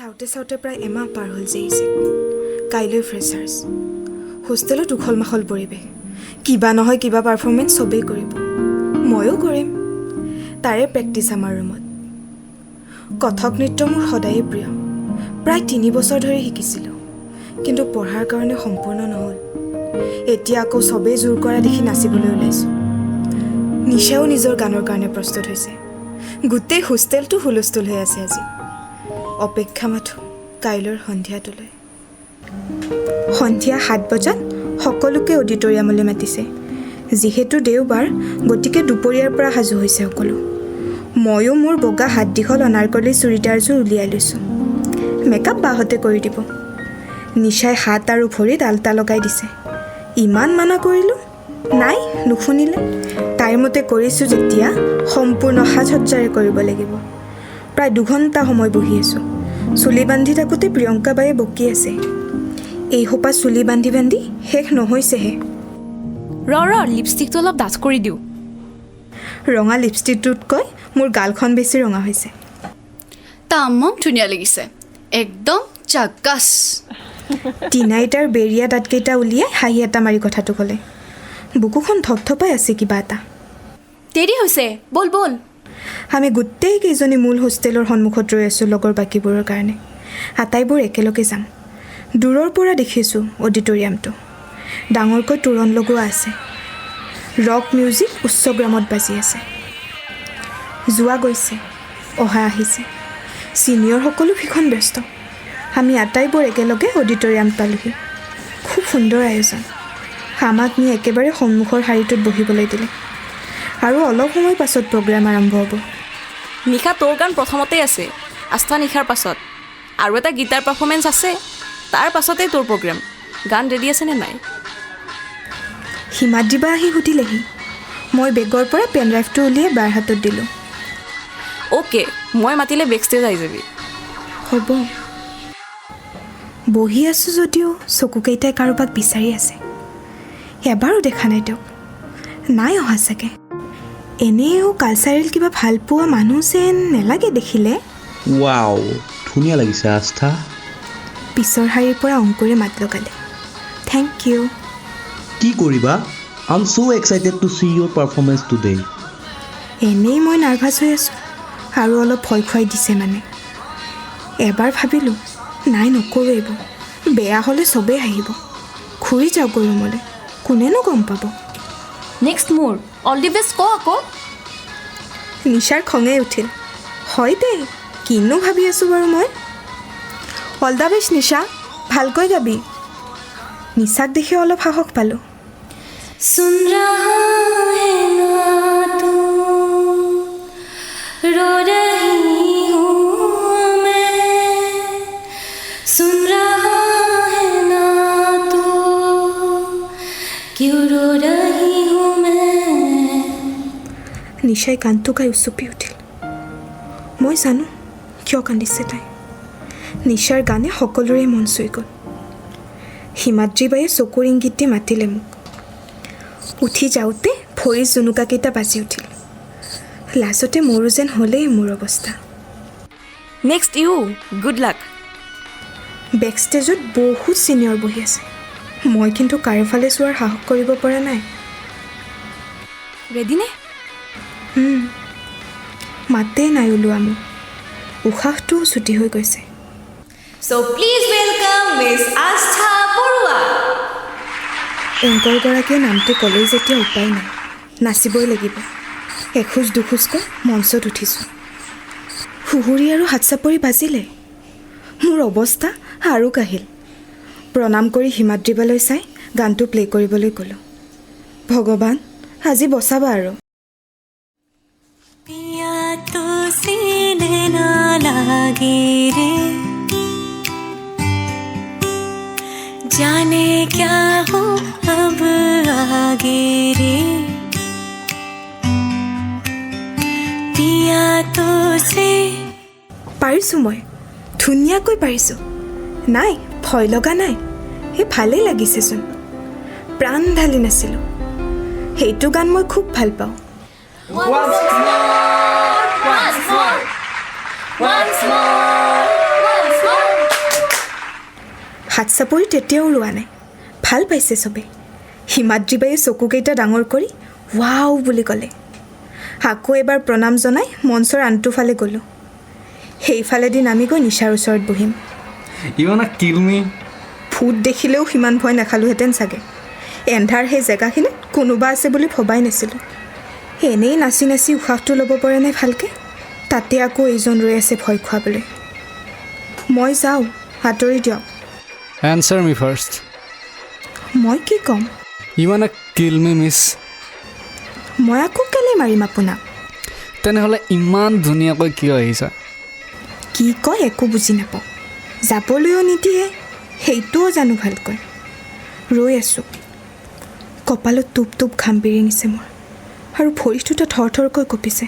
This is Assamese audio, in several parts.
চাওঁতে চাওঁতে প্ৰায় এমাহ পাৰ হ'ল যে কাইলৈ ফ্ৰেছাৰ্ছ হোষ্টেলত উখল মাখল পৰিৱেশ কিবা নহয় কিবা পাৰফৰ্মেঞ্চ চবেই কৰিব ময়ো কৰিম তাৰে প্ৰেক্টিছ আমাৰ ৰুমত কথক নৃত্য মোৰ সদায়ে প্ৰিয় প্ৰায় 3 বছৰ ধৰি শিকিছিলোঁ কিন্তু পঢ়াৰ কাৰণে সম্পূৰ্ণ নহ'ল এতিয়া আকৌ চবেই জোৰ কৰা দেখি নাচিবলৈ ওলাইছোঁ নিশাও নিজৰ গানৰ কাৰণে প্ৰস্তুত হৈছে গোটেই হোষ্টেলটো হুলস্থুল হৈ আছে আজি অপেক্ষা মাথো কাইলৈৰ সন্ধিয়াটোলৈ সন্ধিয়া 7 বজাত সকলোকে অডিটৰিয়ামলৈ মাতিছে যিহেতু দেওবাৰ গতিকে দুপৰীয়াৰ পৰা সাজু হৈছে সকলো ময়ো মোৰ বগা হাত দীঘল অনাৰকলি চুৰিদাৰযোৰ উলিয়াই লৈছোঁ মেকআপ বাহঁতে কৰি দিব নিশাই হাত আৰু ভৰিত আলতা লগাই দিছে ইমান মানা কৰিলোঁ নাই নুশুনিলে তাইৰ মতে কৰিছোঁ যেতিয়া সম্পূৰ্ণ সাজ সজ্জাৰে কৰিব লাগিব প্ৰায় 2 ঘণ্টা সময় বহি আছোঁ চুলি বান্ধি থাকোঁতে প্ৰিয়ংকা বায়ে বকি আছে এই সোপা চুলি বান্ধি বান্ধি শেষ নহৈছেহে ৰ লিপষ্টিকটো অলপ ডাঠ কৰি দিওঁ ৰঙা লিপষ্টিকটোতকৈ মোৰ গালখন বেছি ৰঙা হৈছে তামাম ধুনীয়া লাগিছে একদম চাকাছ টিনাইটাৰ বেৰিয়া দাঁতকেইটা উলিয়াই হাঁহি এটা মাৰি কথাটো ক'লে বুকুখন থপথপাই আছে কিবা এটা দেৰি হৈছে বল বল আমি গোটেইকেইজনী মূল হোষ্টেলৰ সন্মুখত ৰৈ আছোঁ লগৰ বাকীবোৰৰ কাৰণে আটাইবোৰ একেলগে যাম দূৰৰ পৰা দেখিছোঁ অডিটৰিয়ামটো ডাঙৰকৈ তোৰণ লগোৱা আছে ৰক মিউজিক উচ্চগ্ৰামত বাজি আছে যোৱা গৈছে অহা আহিছে ছিনিয়ৰসকলো ভীষণ ব্যস্ত আমি আটাইবোৰ একেলগে অডিটৰিয়াম পালোহি খুব সুন্দৰ আয়োজন আমাক নি একেবাৰে সন্মুখৰ শাৰীটোত বহিবলৈ দিলে আৰু অলপ সময় পাছত প্ৰগ্ৰাম আৰম্ভ হ'ব নিশা তোৰ গান প্ৰথমতেই আছে আস্থা নিশাৰ পাছত আৰু এটা গীটাৰ পাৰফৰ্মেঞ্চ আছে তাৰ পাছতেই তোৰ প্ৰগ্ৰাম গান ৰেডি আছেনে নাই হিমাদ্ৰীবা আহি সুধিলেহি মই বেগৰ পৰা পেন ড্ৰাইভটো উলিয়াই বাৰ হাতত দিলোঁ অ'কে মই মাতিলে বেকষ্টেজ আহি যাবি হ'ব বহি আছোঁ যদিও চকুকেইটাই কাৰোবাক বিচাৰি আছে এবাৰো দেখা নাই তেওঁক নাই অহা চাগে এনেও কালচাৰেল কিবা ভাল পোৱা মানুহ যেন নেলাগে দেখিলে ৱাও ধুনীয়া লাগিছে আস্থা পিছৰ শাৰীৰ পৰা অংকুৰে মাত লগালে থেংক ইউ কি কৰিবা I am so excited to see your performance today এনেই মই নাৰ্ভাছ হৈ আছোঁ আৰু অলপ ভয় খুৱাই দিছে মানে এবাৰ ভাবিলোঁ নাই নকৰোঁ এইবোৰ বেয়া হ'লে চবেই আহিব ঘূৰি যাওঁগৈ ৰুমলৈ কোনেনো গম পাব নেক্সট মোৰ অল দি বেষ্ট ক আকৌ নিশাৰ খঙেই উঠিল হয় দেই কিনো ভাবি আছোঁ বাৰু মই অল দ্য বেষ্ট নিশা ভালকৈ গাবি নিশাক দেখি অলপ সাহস পালোঁ सुन रहा है ना तू रो रही हूँ मैं सुन रहा है ना तू क्यों रो रही हूँ मैं নিশাই গানটো গাই উচুপি উঠিল মই জানো কিয় কান্দিছে তাই নিশাৰ গানে সকলোৰে মন চুই গ'ল হিমাদ্ৰীবায়ে চকুৰ ইংগিত দি মাতিলে মোক উঠি যাওঁতে ভৰি জুনুকাকেইটা বাজি উঠিল লাজতে মোৰো যেন হ'লেই মোৰ অৱস্থা নেক্সট ইউ গুড লাক বেক ষ্টেজত বহুত ছিনিয়ৰ বহি আছে মই কিন্তু কাৰোফালে চোৱাৰ সাহস কৰিব পৰা নাই ৰেডি নে মাতেই নাই ওলোৱা মোক উশাহটোও ছুটি হৈ গৈছে So please welcome Miss Astha Barua এংকৰগৰাকীয়ে নামটো ক'লেই যেতিয়া উপায় নাই নাচিবই লাগিব এখোজ দুখোজকৈ মঞ্চত উঠিছোঁ সুহুৰি আৰু হাত চাপৰি বাজিলে মোৰ অৱস্থা আৰু কাহিল প্ৰণাম কৰি হিমাদ্ৰীবালৈ চাই গানটো প্লে' কৰিবলৈ ক'লোঁ ভগৱান আজি বচাবা আৰু पिया तो सीने ना लागे रे जाने क्या हो अब आगे रे पिया तो से পাৰিছোঁ মই ধুনীয়াকৈ পাৰিছোঁ নাই ভয় লগা নাই সেই ভালেই লাগিছেচোন প্ৰাণ ঢালি নাছিলোঁ সেইটো গান মই খুব ভাল পাওঁ once more হাত চাপৰি তেতিয়াও ৰোৱা নাই। ভাল পাইছে চবে। হিমাদ্ৰীবাইয়ে চকুকেইটা ডাঙৰ কৰি ৱাও বুলি ক'লে। আকৌ এবাৰ প্ৰণাম জনাই মঞ্চৰ আনটোফালে গ'লোঁ। সেইফালেদি নামি গৈ নিশাৰ ওচৰত বহিম। You wanna kill me? ভূত দেখিলেও সিমান ভয় নাখালোহেঁতেন চাগে। এন্ধাৰ সেই জেগাখিনিত কোনোবা আছে বুলি ভবাই নাছিলোঁ। এনেই নাচি নাচি উশাহটো ল'ব পাৰে নাই ভালকৈ, তাতে আকৌ এইজন ৰৈ আছে ভয় খুৱাবলৈ। মই যাওঁ, আঁতৰি দিয়ক। Answer me first. মই কি ক'ম? You wanna kill me, miss? মই আকৌ কেলৈ মাৰিম আপোনাক? তেনেহ'লে ইমান ধুনীয়াকৈ কিয় আহিছা? কি কয় একো বুজি নাপাওঁ। যাবলৈও নিদিয়ে, সেইটোও জানো ভালকৈ। ৰৈ আছোঁ। কপালত টোপ টোপ ঘাম বিৰিঙিছে মোৰ, আৰু ভৰি দুটা থৰথৰকৈ কঁপিছে।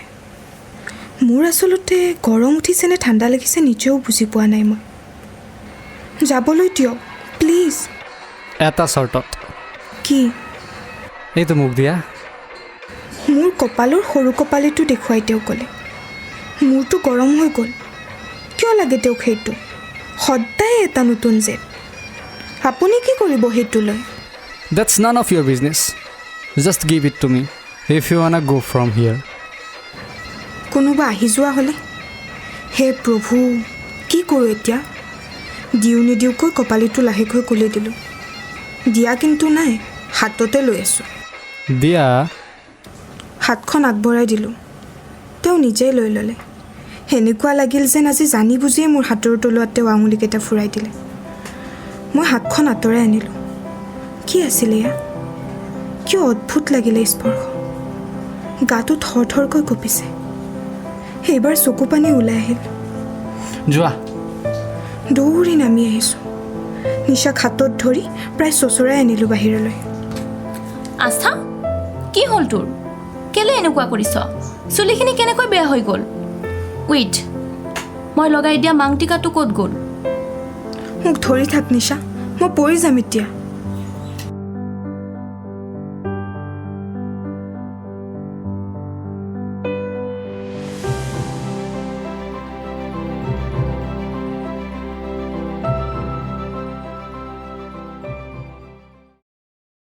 মোৰ আচলতে গৰম উঠিছে নে ঠাণ্ডা লাগিছে নিজেও বুজি পোৱা নাই মই। যাবলৈ দিয়ক প্লিজ। এটা চৰ্টত। কি? এইটো মোক দিয়া। মোৰ কপালৰ সৰু কপালিটো দেখুৱাই তেওঁ ক'লে। মোৰতো গৰম হৈ গ'ল। কিয় লাগে তেওঁক সেইটো? সদায় এটা নতুন জেদ। আপুনি কি কৰিব সেইটো লৈ? That's none of your business. Just give it to me if you wanna go from here. কোনোবা আহি যোৱা হ'লে? হে প্ৰভু, কি কৰোঁ এতিয়া? দিওঁ নিদিওঁকৈ কপালিটো লাহেকৈ খুলি দিলোঁ। দিয়া কিন্তু নাই, হাততে লৈ আছোঁ। দিয়া। হাতখন আগবঢ়াই দিলোঁ। তেওঁ নিজেই লৈ ল'লে। সেনেকুৱা লাগিল যেন আজি জানি বুজিয়ে মোৰ হাতৰ তলুৱাত তেওঁ আঙুলিকেইটা ফুৰাই দিলে। মই হাতখন আঁতৰাই আনিলোঁ। কি আছিলে এয়া? কিয় অদ্ভুত লাগিলে স্পৰ্শ। গাটো থৰথৰকৈ কঁপিছে। সেইবাৰ চকু পানী ওলাই আহিল। যোৱা। দৌৰি নামি আহিছোঁ। নিশাক হাতত ধৰি প্ৰায় চচৰাই আনিলোঁ বাহিৰলৈ। আস্থা, কি হ'ল তোৰ? কেলৈ এনেকুৱা কৰিছ? চুলিখিনি কেনেকৈ বেয়া হৈ গ'ল? ৱেইট, মই লগাই দিয়া মাংটিকাটো ক'ত গ'ল? মোক ধৰি থাক নিশা, মই পৰি যাম এতিয়া।